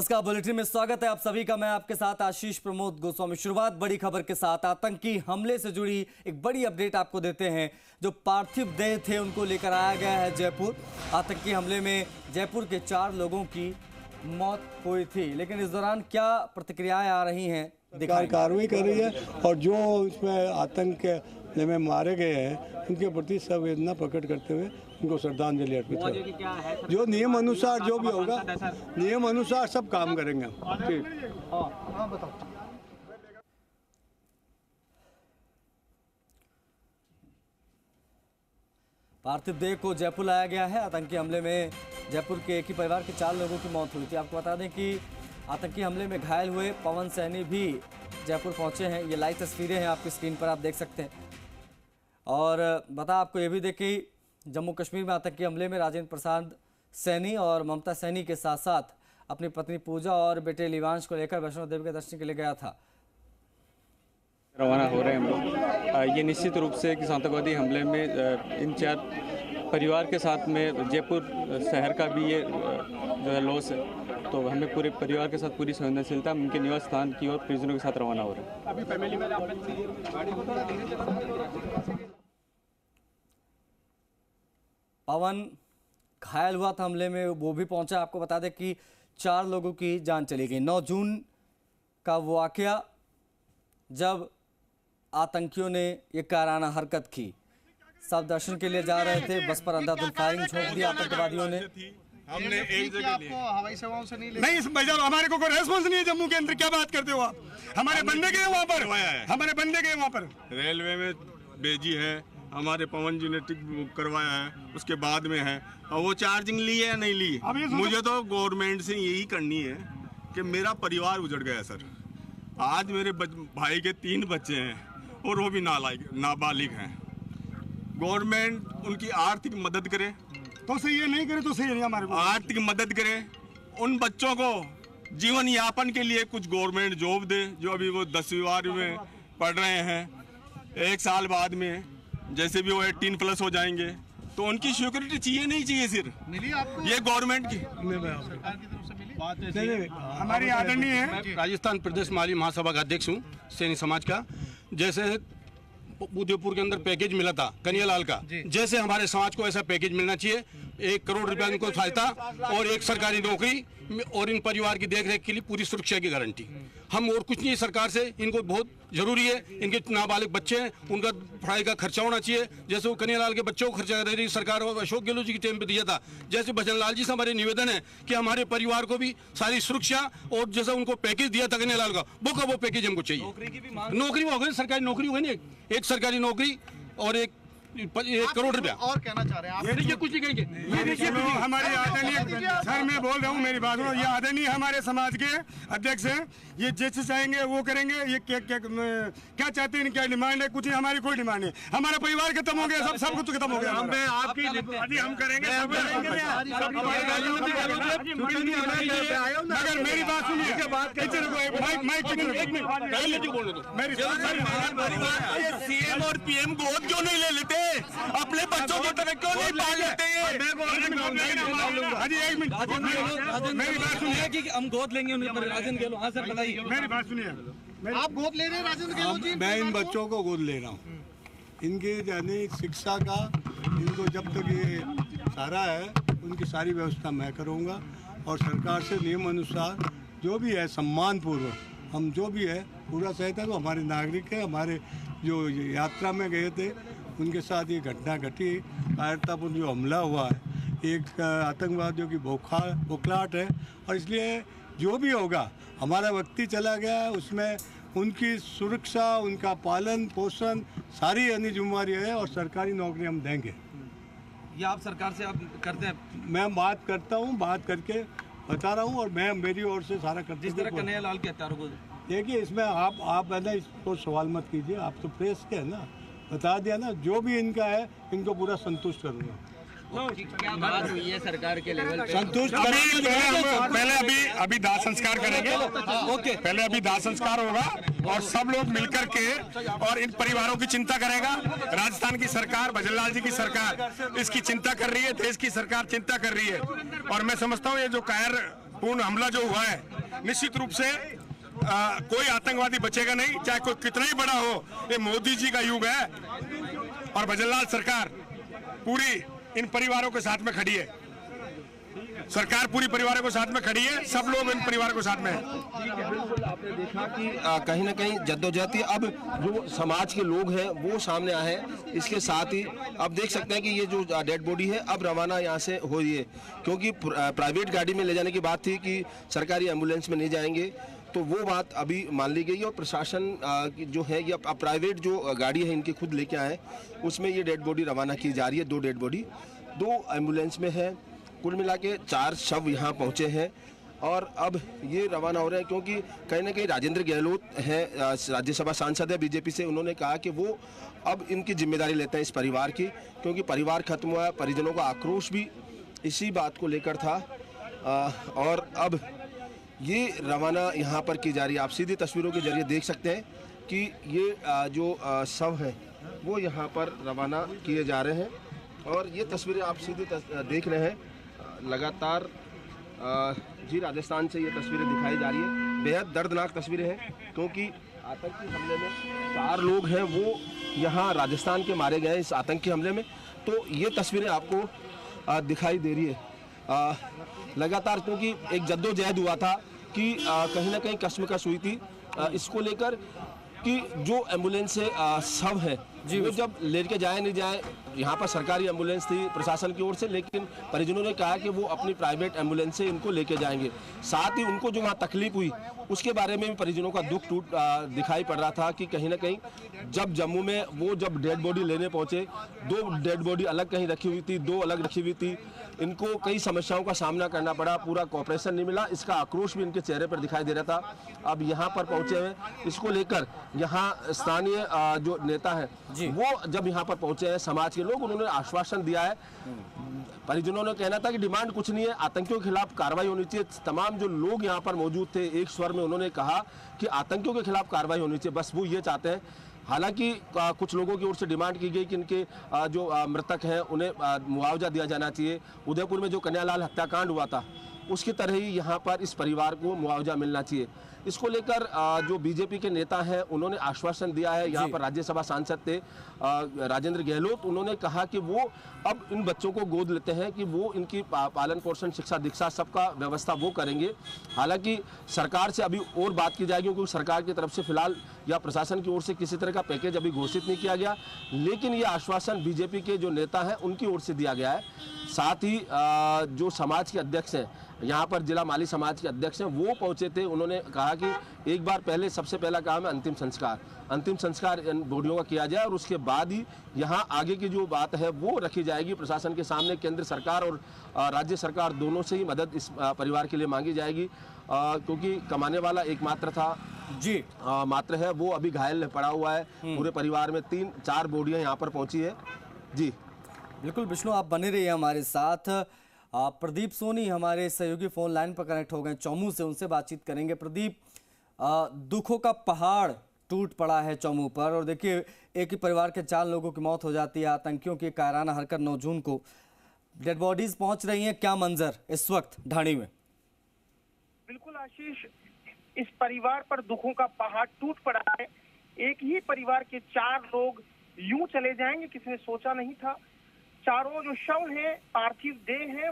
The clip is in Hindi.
नमस्कार, बुलेटिन में स्वागत है आप सभी का। मैं आपके साथ आशीष प्रमोद गोस्वामी। शुरुआत बड़ी खबर के साथ आतंकी हमले से जुड़ी एक बड़ी अपडेट आपको देते हैं। जो पार्थिव देह थे उनको लेकर आया गया है जयपुर। आतंकी हमले में जयपुर के 4 लोगों की मौत हुई थी, लेकिन इस दौरान क्या प्रतिक्रियाएं आ रही हैं, कार्रवाई कर रही है और जो इसमें आतंक में मारे गए हैं उनके प्रति संवेदना प्रकट करते हुए उनको श्रद्धांजलि अर्पित करें। जो नियम अनुसार जो भी होगा, नियम अनुसार सब काम करेंगे हम। ठीक, बताओ। पार्थिव देह को जयपुर लाया गया है। आतंकी हमले में जयपुर के एक ही परिवार के 4 लोगों की मौत हुई थी। आपको बता दें कि आतंकी हमले में घायल हुए पवन सैनी भी जयपुर पहुंचे हैं। ये लाइव तस्वीरें हैं, आपकी स्क्रीन पर आप देख सकते हैं। और बता आपको ये भी दें कि जम्मू कश्मीर में आतंकी हमले में राजेंद्र प्रसाद सैनी और ममता सैनी के साथ साथ अपनी पत्नी पूजा और बेटे लिवांश को लेकर वैष्णो देवी के दर्शन के लिए गया था। रवाना हो रहे हैं हम लोग। ये निश्चित रूप से कि आतंकवादी हमले में इन 4 परिवार के साथ में जयपुर शहर का भी ये जो है लॉस है, तो हमें पूरे परिवार के साथ पूरी संवेदनशीलता उनके निवास स्थान की ओर परिजनों के साथ रवाना हो रहे हैं। अभी फैमिली में पवन घायल हुआ था हमले में, वो भी पहुंचा। आपको बता दें कि 4 लोगों की जान चली गई। 9 जून का वो वाकया जब आतंकियों ने ये काराना हरकत की। सब दर्शन के लिए जा रहे थे, बस पर अंधाधुंध फायरिंग छोड़ दी आतंकवादियों ने। हमने एक जगह हवाई सेवाओं से नहीं भाईजान, हमारे को कोई रेस्पॉन्स नहीं है जम्मू के अंदर। क्या बात करते हो आप? हमारे बंदे गए वहाँ पर, हमारे बंदे गए वहाँ पर। रेलवे में भेजी है, हमारे पवन जी ने टिकट बुक करवाया है, उसके बाद में है। और वो चार्जिंग ली है या नहीं ली, मुझे तो गवर्नमेंट से यही करनी है कि मेरा परिवार उजड़ गया सर। आज मेरे भाई के 3 बच्चे हैं और वो भी नाबालिग हैं। गवर्नमेंट उनकी आर्थिक मदद करे तो सही है, नहीं करे तो सही है। हमारे आर्थिक मदद करे, उन बच्चों को जीवन यापन के लिए कुछ गवर्नमेंट जॉब दे। जो अभी वो 10वीं 12वीं में पढ़ रहे हैं, 1 साल बाद में जैसे भी वो 18+ हो जाएंगे तो उनकी सिक्योरिटी चाहिए नहीं चाहिए सिर्फ मिली आपको ये गवर्नमेंट की सरकार की तरफ से मिली बात हमारी आदरणीय है। मैं राजस्थान प्रदेश माली महासभा का अध्यक्ष हूँ सैनी समाज का। जैसे उदयपुर के अंदर पैकेज मिला था कन्हैयालाल का, जैसे हमारे समाज को ऐसा पैकेज मिलना चाहिए। 1 करोड़ रुपया इनको सहायता और एक सरकारी नौकरी और इन परिवार की देखरेख के लिए पूरी सुरक्षा की गारंटी। हम और कुछ नहीं, सरकार से इनको बहुत जरूरी है। इनके नाबालिग बच्चे हैं, उनका पढ़ाई का खर्चा होना चाहिए। जैसे वो कन्हैयालाल के बच्चों को खर्चा कर रही सरकार और अशोक गहलोत जी के टाइम पे दिया था। जैसे भजन लाल जी से हमारे निवेदन है कि हमारे परिवार को भी सारी सुरक्षा और जैसा उनको पैकेज दिया था कन्हैयालाल का, वो पैकेज हमको चाहिए। नौकरी हो गई, सरकारी नौकरी हो गई ना, एक सरकारी नौकरी और 1 करोड़ रुपया। और कहना चाह रहे हैं आप? ये कुछ नहीं कहेंगे। हमारे आदरणीय सर, मैं बोल रहा हूँ, मेरी बात सुनो। ये आदरणीय हमारे समाज के अध्यक्ष हैं, ये जैसे चाहेंगे वो करेंगे। ये क्या चाहते हैं, क्या डिमांड है? कुछ नहीं, हमारी कोई डिमांड नहीं। हमारा परिवार खत्म हो गया, सब कुछ खत्म हो गया। आपकी हम करेंगे, मगर मेरी बात सुनिए। सीएम और पीएम गोद क्यों नहीं ले लेते? अपने बच्चों की तरह क्यों नहीं पाल लेते हैं? एक मिनट, मेरी बात सुनिए कि हम गोद लेंगे राजेंद्र गहलोत। हाँ सर बताइए। मेरी बात सुनिए। आप गोद ले रहे हैं राजेंद्र गहलोत जी? मैं इन बच्चों को गोद ले रहा हूँ। इनकी यानी शिक्षा का, इनको जब तक ये सारा है उनकी सारी व्यवस्था मैं करूँगा। और सरकार से नियम अनुसार जो भी है सम्मानपूर्वक हम जो भी है पूरा सहता। तो हमारे नागरिक है, हमारे जो यात्रा में गए थे उनके साथ ये घटना घटी। कायरतापूर्ण जो हमला हुआ है, एक आतंकवादियों की बौखलाहट है। और इसलिए जो भी होगा, हमारा व्यक्ति चला गया है, उसमें उनकी सुरक्षा, उनका पालन पोषण सारी यानी जिम्मेवारी है। और सरकारी नौकरी हम देंगे। ये आप सरकार से आप करते हैं? मैं बात करता हूँ, बात करके बता रहा हूँ। और मैं मेरी ओर से सारा करता हूँ। जिस तरह कन्हैयालाल के हत्यारों को देखिए, इसमें आप है ना, इसको सवाल मत कीजिए। आप तो प्रेस के है ना, बता दिया ना। जो भी इनका है इनको पूरा संतुष्ट करूँगा। क्या बात हुई है सरकार के लेवल पे? संतुष्ट पहले अभी दाह संस्कार करेंगे। ओके, पहले अभी दाह संस्कार होगा और सब लोग मिलकर के और इन परिवारों की चिंता करेगा। राजस्थान की सरकार, भजन लाल जी की सरकार इसकी चिंता कर रही है, देश की सरकार चिंता कर रही है। और मैं समझता हूँ ये जो कायर पूर्ण हमला जो हुआ है, निश्चित रूप से कोई आतंकवादी बचेगा नहीं, चाहे कोई कितना ही बड़ा हो। ये मोदी जी का युग है और भजनलाल सरकार पूरी इन परिवारों के साथ में खड़ी है। सरकार पूरी परिवारों के साथ में खड़ी है, सब लोग इन परिवारों के साथ में हैं। बिल्कुल, आपने देखा कि कहीं ना कहीं जद्दोजहद थी, अब जो समाज के लोग हैं वो सामने आए हैं। इसके साथ ही अब देख सकते हैं कि ये जो डेड बॉडी है अब रवाना यहाँ से हो रही है, क्योंकि प्राइवेट गाड़ी में ले जाने की बात थी कि सरकारी एम्बुलेंस में नहीं जाएंगे, तो वो बात अभी मान ली गई और प्रशासन जो है ये अब प्राइवेट जो गाड़ी है इनकी खुद लेके आए, उसमें ये डेड बॉडी रवाना की जा रही है। 2 डेड बॉडी 2 एम्बुलेंस में है, कुल मिला के 4 शव यहाँ पहुँचे हैं और अब ये रवाना हो रहे हैं, क्योंकि कहीं ना कहीं राजेंद्र गहलोत हैं, राज्यसभा सांसद है बीजेपी से, उन्होंने कहा कि वो अब इनकी जिम्मेदारी लेते हैं इस परिवार की, क्योंकि परिवार खत्म हुआ है। परिजनों का आक्रोश भी इसी बात को लेकर था और अब ये रवाना यहाँ पर की जा रही है। आप सीधी तस्वीरों के जरिए देख सकते हैं कि ये जो शव हैं वो यहाँ पर रवाना किए जा रहे हैं और ये तस्वीरें आप सीधी देख रहे हैं लगातार। जी राजस्थान से ये तस्वीरें दिखाई जा रही है, बेहद दर्दनाक तस्वीरें हैं, क्योंकि आतंकी हमले में 4 लोग हैं वो यहाँ राजस्थान के मारे गए इस आतंकी हमले में। तो ये तस्वीरें आपको दिखाई दे रही है लगातार, क्योंकि एक जद्दोजहद हुआ था कि कहीं ना कहीं कश्मकश हुई थी इसको लेकर कि जो एम्बुलेंस से शव है वो जब लेके जाए नहीं जाए। यहाँ पर सरकारी एम्बुलेंस थी प्रशासन की ओर से, लेकिन परिजनों ने कहा कि वो अपनी प्राइवेट एम्बुलेंस से इनको लेके जाएंगे। साथ ही उनको जो वहाँ तकलीफ हुई उसके बारे में भी परिजनों का दुख दिखाई पड़ रहा था कि कहीं ना कहीं जब जम्मू में वो जब डेड बॉडी लेने पहुंचे, 2 डेड बॉडी अलग कहीं रखी हुई थी, 2 अलग रखी हुई थी, इनको कई समस्याओं का सामना करना पड़ा, पूरा कॉपरेशन नहीं मिला, इसका आक्रोश भी इनके चेहरे पर दिखाई दे रहा था। अब यहाँ पर पहुंचे हुए इसको लेकर यहाँ स्थानीय जो नेता है वो जब यहाँ पर पहुंचे हैं समाज के लोग, उन्होंने आश्वासन दिया है। परिजनों ने कहना था कि डिमांड कुछ नहीं है, आतंकियों के खिलाफ कार्रवाई होनी चाहिए। तमाम जो लोग यहाँ पर मौजूद थे एक स्वर में उन्होंने कहा कि आतंकियों के खिलाफ कार्रवाई होनी चाहिए, बस वो ये चाहते हैं। हालांकि कुछ लोगों की ओर से डिमांड की गई कि इनके जो मृतक हैं उन्हें मुआवजा दिया जाना चाहिए। उदयपुर में जो कन्यालाल हत्याकांड हुआ था उसकी तरह ही यहाँ पर इस परिवार को मुआवजा मिलना चाहिए। इसको लेकर जो बीजेपी के नेता हैं उन्होंने आश्वासन दिया है। यहाँ पर राज्यसभा सांसद थे राजेंद्र गहलोत, उन्होंने कहा कि वो अब इन बच्चों को गोद लेते हैं कि वो इनकी पालन पोषण शिक्षा दीक्षा सबका व्यवस्था वो करेंगे। हालांकि सरकार से अभी और बात की जाएगी, क्योंकि सरकार की तरफ से फिलहाल या प्रशासन की ओर से किसी तरह का पैकेज अभी घोषित नहीं किया गया, लेकिन ये आश्वासन बीजेपी के जो नेता हैं उनकी ओर से दिया गया है। साथ ही जो समाज के अध्यक्ष हैं यहाँ पर जिला माली समाज के अध्यक्ष हैं वो पहुंचे थे, उन्होंने कहा कि एक बार पहले सबसे पहला काम है अंतिम संस्कार इन बॉडियों का किया जाए और उसके बाद ही यहाँ आगे की जो बात है वो रखी जाएगी प्रशासन के सामने। केंद्र सरकार और राज्य सरकार दोनों से ही मदद इस परिवार के लिए मांगी जाएगी, क्योंकि कमाने वाला एकमात्र था जी मात्र है वो अभी घायल पड़ा हुआ है। पूरे परिवार में 3-4 बॉडियाँ यहाँ पर पहुँची है। जी बिल्कुल विष्णु, आप बने रहिए हमारे साथ। प्रदीप सोनी हमारे सहयोगी फोन लाइन पर कनेक्ट हो गए चौमू से, उनसे बातचीत करेंगे। प्रदीप, दुखों का पहाड़ टूट पड़ा है चौमू पर और देखिए एक ही परिवार के 4 लोगों की मौत हो जाती है आतंकियों की कायराना हरकत 9 जून को। डेड बॉडीज पहुंच रही हैं, क्या मंजर इस वक्त ढाणी में? बिल्कुल आशीष, इस परिवार पर दुखों का पहाड़ टूट पड़ा है। एक ही परिवार के 4 लोग यूं चले जाएंगे किसी ने सोचा नहीं था। चारों जो शव हैं, पार्थिव देह हैं,